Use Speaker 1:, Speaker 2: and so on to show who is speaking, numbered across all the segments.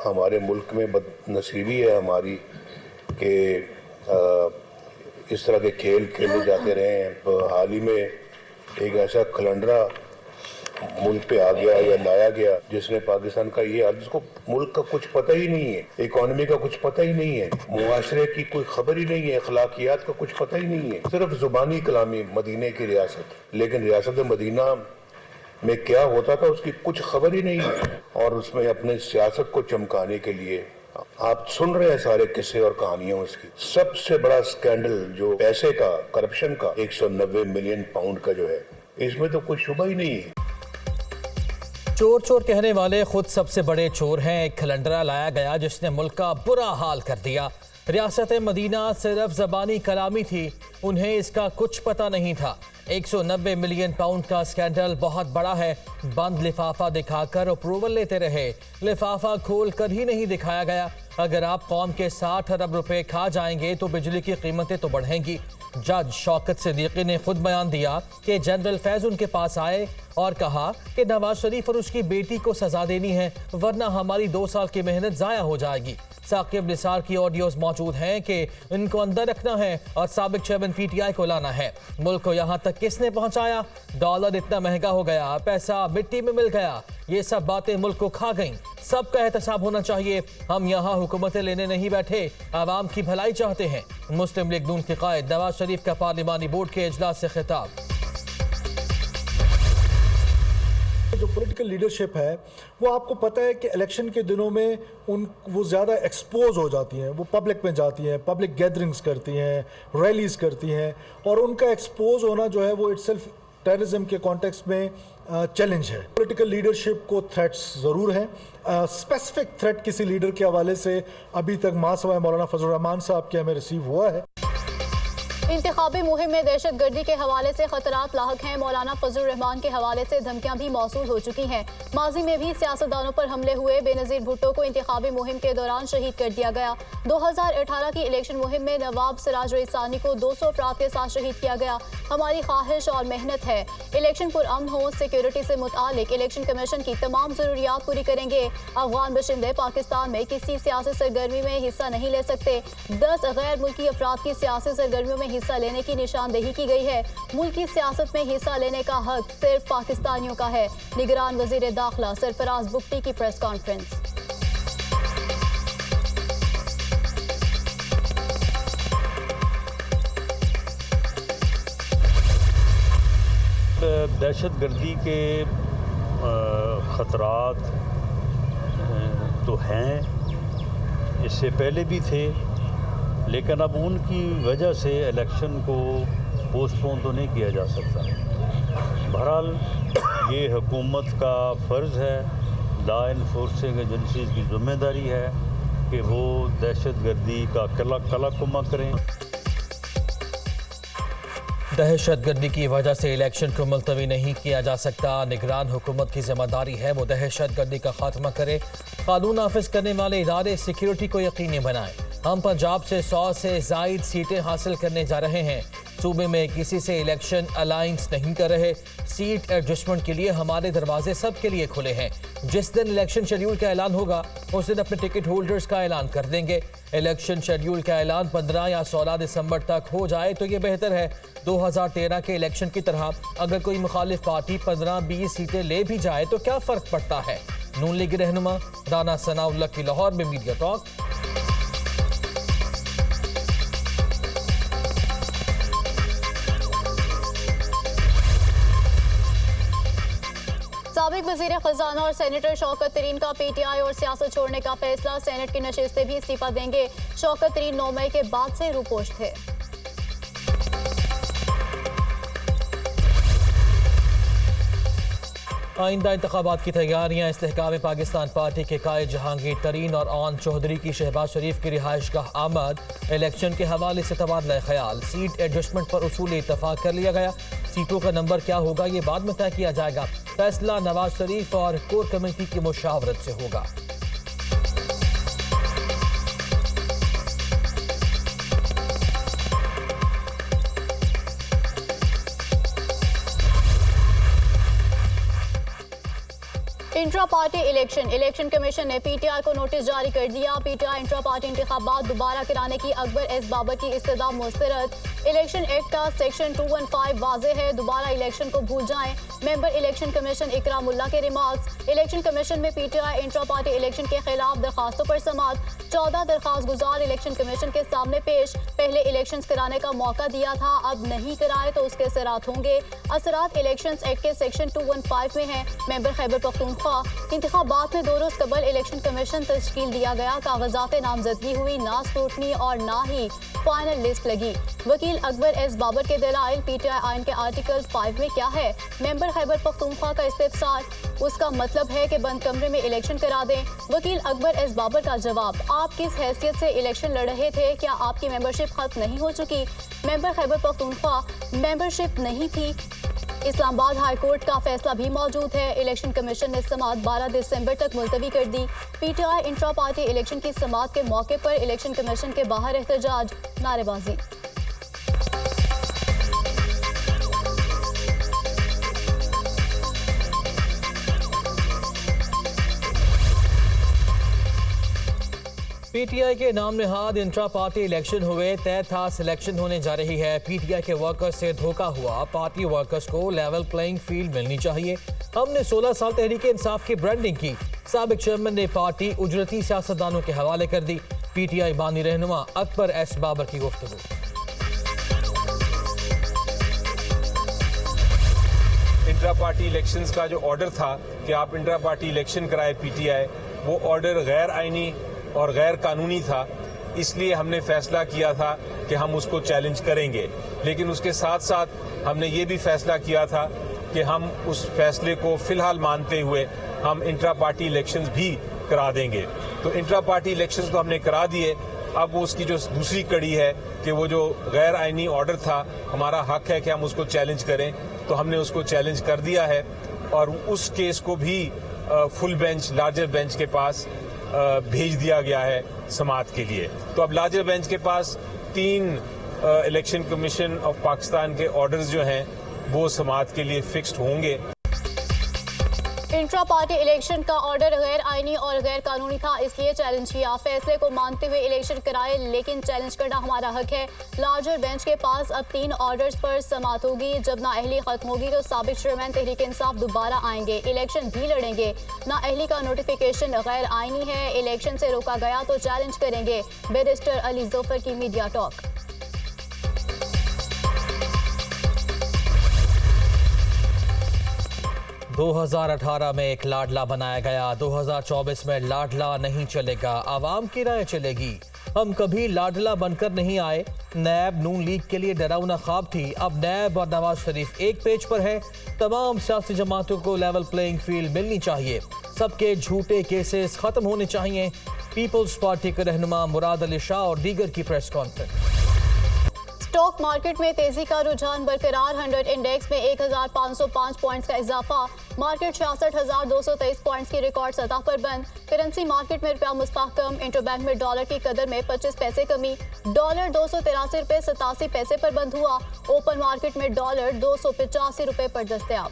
Speaker 1: हमारे मुल्क में बदनसीबी है हमारी कि इस तरह के खेल खेले जाते रहे हैं। हाल ही में एक ऐसा खलंडरा मुल्क पे आ गया या लाया गया जिसने पाकिस्तान का ये जिसको मुल्क का कुछ पता ही नहीं है, इकोनॉमी का कुछ पता ही नहीं है, मुआशरे की कोई खबर ही नहीं है, अखलाकियात का कुछ पता ही नहीं है, सिर्फ जुबानी कलामी मदीने की रियासत। लेकिन रियासत मदीना में क्या होता था उसकी कुछ खबर ही नहीं है। और उसमें अपने सियासत को चमकाने के लिए आप सुन रहे हैं सारे किस्से और कहानियां उसकी। सबसे बड़ा स्कैंडल जो पैसे का, करप्शन का 190 मिलियन पाउंड का जो है, इसमें तो कोई शुबा ही नहीं है।
Speaker 2: चोर चोर कहने वाले खुद सबसे बड़े चोर हैं। एक खलंडरा लाया गया जिसने मुल्क का बुरा हाल कर दिया। रियासत मदीना सिर्फ ज़बानी कलामी थी, उन्हें इसका कुछ पता नहीं था। 190 मिलियन पाउंड का स्कैंडल बहुत बड़ा है। बंद लिफाफा दिखाकर अप्रूवल लेते रहे, लिफाफा खोल कर ही नहीं दिखाया गया। अगर आप कौम के 60 अरब रुपए खा जाएंगे तो बिजली की कीमतें तो बढ़ेंगी। जज शौकत सिद्दीकी ने खुद बयान दिया कि जनरल फैज उनके पास आए और कहा कि नवाज शरीफ और उसकी बेटी को सजा देनी है, वरना हमारी 2 साल की मेहनत जाया हो जाएगी। साकिब निसार की ऑडियोज मौजूद हैं कि इनको अंदर रखना है और साबिक चेयरमैन पीटीआई को लाना है। मुल्क को यहाँ तक किसने पहुँचाया? डॉलर इतना महंगा हो गया, पैसा मिट्टी में मिल गया, ये सब बातें मुल्क को खा गईं। सबका एहतसाब होना चाहिए। हम यहाँ हुकूमतें लेने नहीं बैठे, आवाम की भलाई चाहते हैं। मुस्लिम लीग नून के कायद नवाज शरीफ का पार्लिमानी बोर्ड के इजलास से खिताब।
Speaker 3: जो पॉलिटिकल लीडरशिप है वो आपको पता है कि इलेक्शन के दिनों में वो ज़्यादा एक्सपोज हो जाती हैं, वो पब्लिक में जाती हैं, पब्लिक गैदरिंग्स करती हैं, रैलीज करती हैं, और उनका एक्सपोज होना जो है वो इटसेल्फ टेररिज्म के कॉन्टेक्स्ट में चैलेंज है। पॉलिटिकल लीडरशिप को थ्रेट्स ज़रूर हैं। स्पेसिफिक थ्रेट किसी लीडर के हवाले से अभी तक महासभा मौलाना फजल रहमान साहब के हमें रिसीव हुआ है।
Speaker 4: इंतखाबी मुहिम में दहशतगर्दी के हवाले से खतरात लाहक हैं। मौलाना फजल रहमान के हवाले से धमकियां भी मौसूल हो चुकी हैं। माजी में भी सियासतदानों पर हमले हुए। बेनज़ीर भुट्टो को इंतखाबी मुहिम के दौरान शहीद कर दिया गया। 2018 की इलेक्शन मुहिम में नवाब सिराज रईसानी को 200 अफराद के साथ शहीद किया गया। हमारी ख्वाहिश और मेहनत है इलेक्शन पुरअमन हो। सिक्योरिटी से मुतालिक इलेक्शन कमीशन की तमाम ज़रूरियात पूरी करेंगे। अफगान बाशिंदे पाकिस्तान में किसी सियासी सरगर्मी में हिस्सा नहीं ले सकते। 10 गैर मुल्की अफराद की सियासी सरगर्मियों में हिस्सा लेने की निशानदेही की गई है। मुल्की सियासत में हिस्सा लेने का हक सिर्फ पाकिस्तानियों का है। निगरान वजीर दाखिला सरफराज बुख्ती की प्रेस कॉन्फ्रेंस।
Speaker 5: दहशतगर्दी के ख़तरात तो हैं, इससे पहले भी थे, लेकिन अब उनकी वजह से इलेक्शन को पोस्टपोन तो नहीं किया जा सकता। बहरहाल ये हुकूमत का फ़र्ज़ है, लॉ इन्फोर्सिंग एजेंसीज़ की ज़िम्मेदारी है कि वो दहशतगर्दी का कलकुमा करें।
Speaker 2: दहशतगर्दी की वजह से इलेक्शन को मुलतवी नहीं किया जा सकता। निगरान हुकूमत की जिम्मेदारी है वो दहशतगर्दी का खात्मा करे। कानून नाफिज करने वाले इदारे सिक्योरिटी को यकीनी बनाएं। हम पंजाब से 100 से ज़ायद सीटें हासिल करने जा रहे हैं। सूबे में किसी से इलेक्शन अलायंस नहीं कर रहे। सीट एडजस्टमेंट के लिए हमारे दरवाजे सबके लिए खुले हैं। जिस दिन इलेक्शन शेड्यूल का ऐलान होगा उस दिन अपने टिकट होल्डर्स का ऐलान कर देंगे। इलेक्शन शेड्यूल का ऐलान 15 या 16 दिसंबर तक हो जाए तो ये बेहतर है। 2013 के इलेक्शन की तरह अगर कोई मुखालिफ पार्टी 15-20 सीटें ले भी जाए तो क्या फ़र्क पड़ता है। नून लीग रहनुमा राना सनाउल्लाह की लाहौर में मीडिया टॉक।
Speaker 4: साबिक वज़ीर ख़ज़ाना और सेनेटर शौकत तरीन का पीटीआई और सियासत छोड़ने का फैसला। सेनेट की नशिस्तें भी इस्तीफा देंगे। शौकत तरीन 9 मई के बाद से रूपोश थे।
Speaker 2: आइंदा इंतखाबात की तैयारियां। इस्तेहकाम पाकिस्तान पार्टी के कायद जहांगीर तरीन और आन चौधरी की शहबाज शरीफ की रिहाइशगाह आमद। इलेक्शन के हवाले से तबादला ख्याल। सीट एडजस्टमेंट पर उसूली इत्तफाक कर लिया गया। सीटों का नंबर क्या होगा ये बाद में तय किया जाएगा। फैसला नवाज शरीफ और कोर कमेटी की मुशावरत से होगा।
Speaker 4: इंट्रा पार्टी इलेक्शन कमीशन ने पीटीआई को नोटिस जारी कर दिया। पीटीआई इंट्रा पार्टी इंतखाबात दोबारा कराने की अकबर एस बाबर की इस्तदा मुस्तरद। इलेक्शन एक्ट का सेक्शन 215 वाज़े है, दोबारा इलेक्शन को भूल जाएं। मेंबर इलेक्शन कमीशन इकराम मुल्ला के रिमार्क्स। इलेक्शन कमीशन में पीटीआई इंट्रा पार्टी इलेक्शन के खिलाफ दरखास्तों पर समाअत। 14 दरखास्त गुजार इलेक्शन कमीशन के सामने पेश। पहले इलेक्शन कराने का मौका दिया था, अब नहीं कराए तो उसके असरात होंगे। असरात इलेक्शन एक्ट के सेक्शन 215 में है। मेंबर खैबर पख्तूनख्वा इंतखाबात में 2 रोज कबल इलेक्शन कमीशन तश्कील दिया गया। कागजात नामजदगी हुई, ना स्क्रूटनी और ना ही फाइनल लिस्ट लगी। वकील अकबर एस बाबर के दलाइल। पीटीआई आइन के आर्टिकल 5 में क्या है? मेंबर खैबर पख्तूनख्वा का इस्तिफसार, उसका मतलब है कि बंद कमरे में इलेक्शन करा दें। वकील अकबर एस बाबर का जवाब, आप किस हैसियत से इलेक्शन लड़ रहे थे? क्या आपकी मेंबरशिप खत्म नहीं हो चुकी? मेंबर खैबर पख्तूनख्वा, मेंबरशिप नहीं थी। इस्लामाबाद हाई कोर्ट का फैसला भी मौजूद है। इलेक्शन कमीशन ने समाअत 12 दिसंबर तक मुलतवी कर दी। पीटीआई इंट्रा पार्टी इलेक्शन की समाअत के मौके पर इलेक्शन कमीशन के बाहर एहतजाज, नारेबाजी।
Speaker 2: पीटीआई के नाम निहाद इंट्रा पार्टी इलेक्शन हुए, तय था सिलेक्शन होने जा रही है। पीटीआई के वर्कर्स से धोखा हुआ। पार्टी वर्कर्स को लेवल प्लेइंग फील्ड मिलनी चाहिए। हमने 16 साल तहरीक इंसाफ की ब्रांडिंग की। साबिक चेयरमैन ने पार्टी उजरती सियासतदानों के हवाले कर दी। पीटीआई बानी रहनुमा अकबर एस बाबर की गुफ्तगू।
Speaker 6: इंट्रा पार्टी इलेक्शंस का जो ऑर्डर था कि आप इंट्रा पार्टी इलेक्शन कराए पीटीआई, वो ऑर्डर गैर आईनी और गैर कानूनी था। इसलिए हमने फैसला किया था कि हम उसको चैलेंज करेंगे, लेकिन उसके साथ साथ हमने ये भी फैसला किया था कि हम उस फैसले को फिलहाल मानते हुए हम इंट्रा पार्टी इलेक्शंस भी करा देंगे। तो इंट्रा पार्टी इलेक्शंस तो हमने करा दिए। अब वो उसकी जो दूसरी कड़ी है कि वो जो गैर आईनी ऑर्डर था, हमारा हक है कि हम उसको चैलेंज करें, तो हमने उसको चैलेंज कर दिया है और उस केस को भी फुल बेंच, लार्जर बेंच के पास भेज दिया गया है समाअत के लिए। तो अब लार्जर बेंच के पास 3 इलेक्शन कमीशन ऑफ पाकिस्तान के ऑर्डर्स जो हैं वो समाअत के लिए फिक्स्ड होंगे।
Speaker 4: इंट्रा पार्टी इलेक्शन का ऑर्डर गैर आईनी और गैर कानूनी था, इसलिए चैलेंज किया। फैसले को मानते हुए इलेक्शन कराए, लेकिन चैलेंज करना हमारा हक है। लार्जर बेंच के पास अब 3 ऑर्डर्स पर समाअत होगी। जब नाअहली खत्म होगी तो साबिक चेयरमैन तहरीक इंसाफ दोबारा आएंगे, इलेक्शन भी लड़ेंगे। नाअहली का नोटिफिकेशन गैर आईनी है, इलेक्शन से रोका गया तो चैलेंज करेंगे। बैरिस्टर अली जोफर की मीडिया टॉक।
Speaker 2: 2018 में एक लाडला बनाया गया, 2024 में लाडला नहीं चलेगा, आवाम की राय चलेगी। हम कभी लाडला बनकर नहीं आए। नैब नून लीग के लिए डरावना ख्वाब थी, अब नैब और नवाज शरीफ एक पेज पर है। तमाम सियासी जमातों को लेवल प्लेइंग फील्ड मिलनी चाहिए। सबके झूठे केसेस खत्म होने चाहिए। पीपल्स पार्टी के रहनुमा मुराद अली शाह और दीगर की प्रेस कॉन्फ्रेंस।
Speaker 4: स्टॉक मार्केट में तेजी का रुझान बरकरार। 100 इंडेक्स में 1505 पॉइंट्स का इजाफा। मार्केट 66,223 पॉइंट्स की रिकॉर्ड सतह पर बंद। करेंसी मार्केट में रुपया मुस्तहकम। इंटरबैंक में डॉलर की कदर में 25 पैसे कमी। डॉलर 283 रुपये 87 पैसे पर बंद हुआ। ओपन मार्केट में डॉलर 285 रुपये पर दस्तयाब।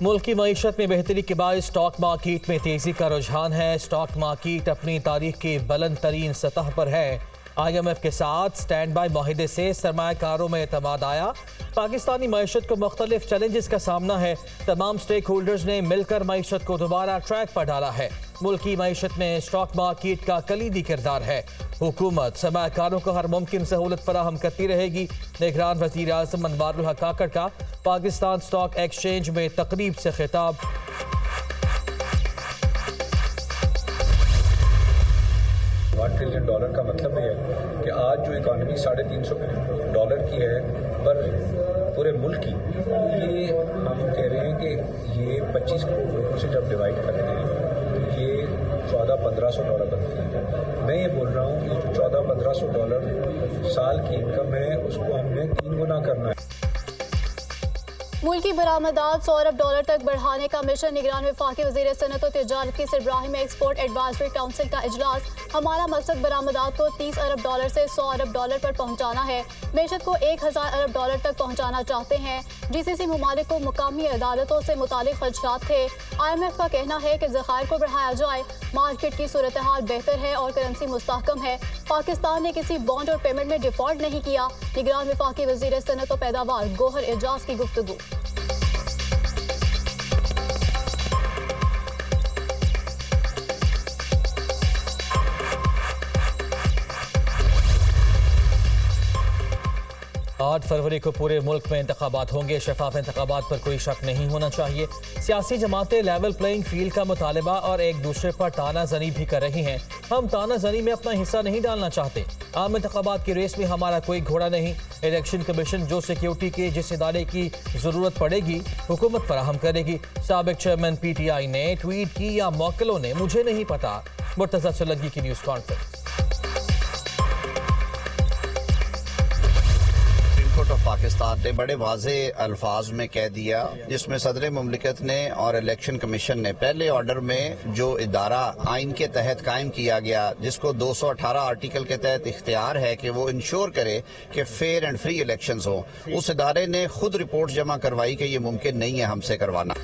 Speaker 2: मुल्क की मईशत में बेहतरी के बाद स्टॉक मार्केट में तेजी का रुझान है। स्टॉक मार्केट अपनी तारीख की बुलंद तरीन सतह पर है। IMF के साथ स्टैंड बाई माहिदे से सरमायाकारों में एतमाद आया। पाकिस्तानी मईशत को मुख्तलिफ चैलेंजेस का सामना है। तमाम स्टेक होल्डर्स ने मिलकर मईशत को दोबारा ट्रैक पर डाला है। मुल्क की मईशत में स्टॉक मार्केट का कलीदी किरदार है। हुकूमत सरमायाकारों को हर मुमकिन सहूलत फराहम करती रहेगी। निगरान वज़ीर आज़म अनवारुल हक काकड़ का पाकिस्तान स्टॉक एक्सचेंज में तकरीब से खिताब।
Speaker 7: $1 ट्रिलियन का मतलब है कि आज जो इकॉनमी $350 की है पर पूरे मुल्क की, ये हम कह रहे हैं कि ये 25 करोड़ लोगों से जब डिवाइड करते हैं तो ये $1400-1500 बनती है। मैं ये बोल रहा हूँ कि जो $1400-1500 साल की इनकम है उसको हमने 3 गुना करना है।
Speaker 4: मुल्की बरामदात 100 अरब डॉलर तक बढ़ाने का मिशन। निगरान वफाकी वज़ीर सनअत और तिजारत की सरबराही में एक्सपोर्ट एडवाइजरी काउंसिल का इजलास। हमारा मकसद बरामदात को 30 अरब डॉलर से 100 अरब डॉलर पर पहुँचाना है। मैशत को 1000 अरब डॉलर तक पहुँचाना चाहते हैं। GCC ममालिक को मुकामी अदालतों से मुतालिक खदशात थे। IMF का कहना है कि ज़खायर को बढ़ाया जाए। मार्केट की सूरत हाल बेहतर है और करेंसी मुस्तहकम है। पाकिस्तान ने किसी बॉन्ड और पेमेंट में डिफॉल्ट नहीं किया। निगरान वफाकी वज़ीर सनअत और पैदावार गौहर एजाज की गुफ्तगू।
Speaker 2: आठ फरवरी को पूरे मुल्क में इंतखाबात होंगे। शफाफ इंतखाबात पर कोई शक नहीं होना चाहिए। सियासी जमातें लेवल प्लेइंग फील्ड का मुतालबा और एक दूसरे पर तानाजनी भी कर रही हैं। हम तानाजनी में अपना हिस्सा नहीं डालना चाहते। आम इंतखाबात की रेस में हमारा कोई घोड़ा नहीं। इलेक्शन कमीशन जो सिक्योरिटी के जिस इदारे की जरूरत पड़ेगी हुकूमत फराहम करेगी। साबिक चेयरमैन PTI ने ट्वीट की या मौकलों ने, मुझे नहीं पता। मुर्तज़ा सोलंकी की news conference.
Speaker 8: Court of Pakistan ने बड़े वाजे अल्फाज में कह दिया, जिसमें सदर मुमलिकत ने और इलेक्शन कमीशन ने पहले ऑर्डर में जो इदारा आइन के तहत कायम किया गया, जिसको 218 आर्टिकल के तहत इख्तियार है कि वो इंश्योर करे कि फेयर एंड फ्री इलेक्शंस हो, उस इदारे ने खुद रिपोर्ट जमा करवाई कि ये मुमकिन नहीं है हमसे करवाना।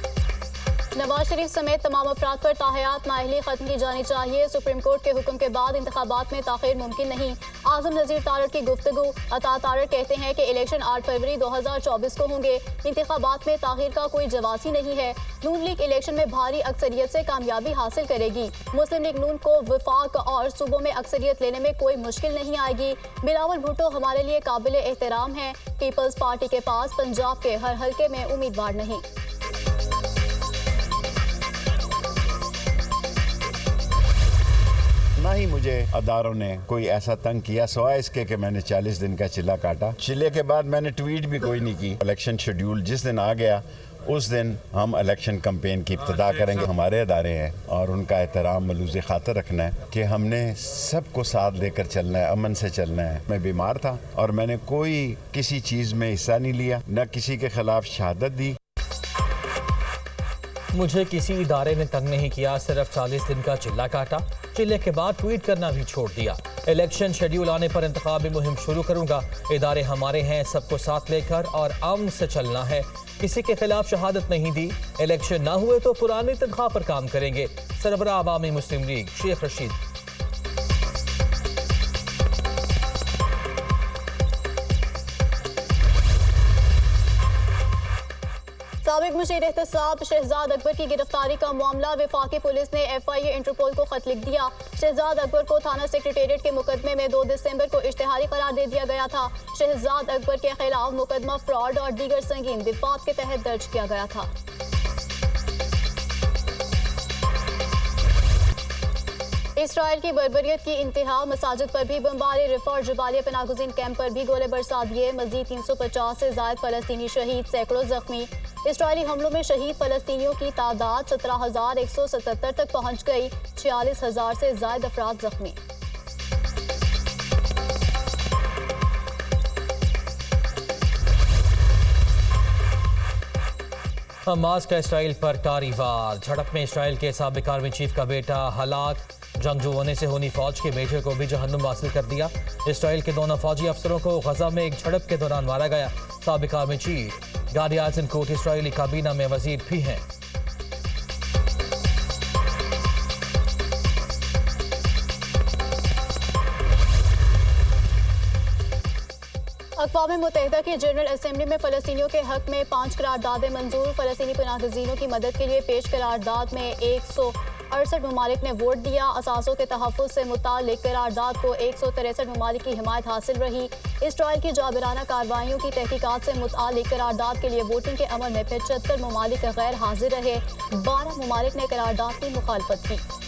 Speaker 4: नवाज शरीफ समेत तमाम अफराद पर ताहयात नाअहली खत्म की जानी चाहिए। सुप्रीम कोर्ट के हुक्म के बाद इंतखाबात में ताखिर मुमकिन नहीं। आजम नज़ीर तारड़ की गुफ्तगू। अता तारड़ कहते हैं कि इलेक्शन 8 फरवरी 2024 को होंगे। इंतखाबात में ताखिर का कोई जवाब ही नहीं है। नून लीग इलेक्शन में भारी अक्सरियत से कामयाबी हासिल करेगी। मुस्लिम लीग नून को वफाक और सूबों में अक्सरियत लेने में कोई मुश्किल नहीं आएगी। बिलावल भुट्टो हमारे लिए काबिल एहतराम है। पीपल्स पार्टी के पास पंजाब के हर हल्के में उम्मीदवार नहीं।
Speaker 9: ना ही मुझे अदारों ने कोई ऐसा तंग किया सिवाय इसके कि मैंने 40 दिन का चिल्ला काटा। चिल्ले के बाद मैंने ट्वीट भी कोई नहीं की। इलेक्शन शेड्यूल जिस दिन आ गया उस दिन हम इलेक्शन कैंपेन की इब्तिदा करेंगे। हमारे अदारे हैं और उनका एहतराम मलूज़ खातर रखना है कि हमने सबको साथ लेकर चलना है, अमन से चलना है। मैं बीमार था और मैंने कोई किसी चीज़ में हिस्सा नहीं लिया, न किसी के खिलाफ शहादत दी।
Speaker 2: मुझे किसी इदारे ने तंग नहीं किया, सिर्फ 40 दिन का चिल्ला काटा। चिल्ले के बाद ट्वीट करना भी छोड़ दिया। इलेक्शन शेड्यूल आने पर इंतखाबी मुहिम शुरू करूंगा। इदारे हमारे हैं, सबको साथ लेकर और अमन से चलना है। किसी के खिलाफ शहादत नहीं दी। इलेक्शन ना हुए तो पुरानी तनख्वाह पर काम करेंगे। सरबराह अवामी मुस्लिम लीग शेख रशीद।
Speaker 4: साबिक मुशीर एहतसाब शहजाद अकबर की गिरफ्तारी का मामला। वफाकी पुलिस ने FIA इंटरपोल को खत लिख दिया। शहजाद अकबर को थाना सेक्रेटेरिएट के मुकदमे में 2 दिसंबर को इश्तिहारी करार दे दिया गया था। शहजाद अकबर के खिलाफ मुकदमा फ्रॉड और दीगर संगीन विवाद के तहत दर्ज किया गया था। इसराइल की बर्बरियत की इंतहा। मसाजिद पर भी बमबारी। रिफा और जबालिया पनागुज़ीन कैंप पर भी गोले बरसा दिए। मजीद 350 से ज़ायद फलस्तीनी शहीद, सैकड़ों जख्मी। इसराइली हमलों में शहीद फलस्तीनियों की तादाद 17,177 तक पहुंच गई। 46,000 से ज़ायद अफराद जख्मी।
Speaker 2: हमास का इसराइल पर कारी वार। झड़प में इसराइल के साबिक आर्मी चीफ का बेटा हलाक। जंगजू होने से होनी फौज के बेटे को भी जहन्नुम हासिल कर दिया। इसराइल के 2 फौजी अफसरों को गजा में एक झड़प के दौरान मारा गया। साबिक आर्मी चीफ गादी आइज़नकोट इसराइली काबीना में वजीर भी हैं।
Speaker 4: अक़वाम मुत्तहिदा की जनरल असेंबली में फ़लस्तीनियों के हक में 5 करारदादें मंजूर। फ़लस्तीनी पनाहगज़ीनों की मदद के लिए पेश करारदाद में 168 ममालिक ने वोट दिया। असासों के तहफ़्फ़ुज़ से मुताल्लिक़ करारदाद को 163 ममालिक की हिमायत हासिल रही। इसराइल की जाबिराना कार्रवाइयों की तहकीकात से मुताल्लिक़ करारदाद के लिए वोटिंग के अमल में 75 ममालिक गैर हाजिर रहे। 12 ममालिक ने करारदाद की मुखालफत की।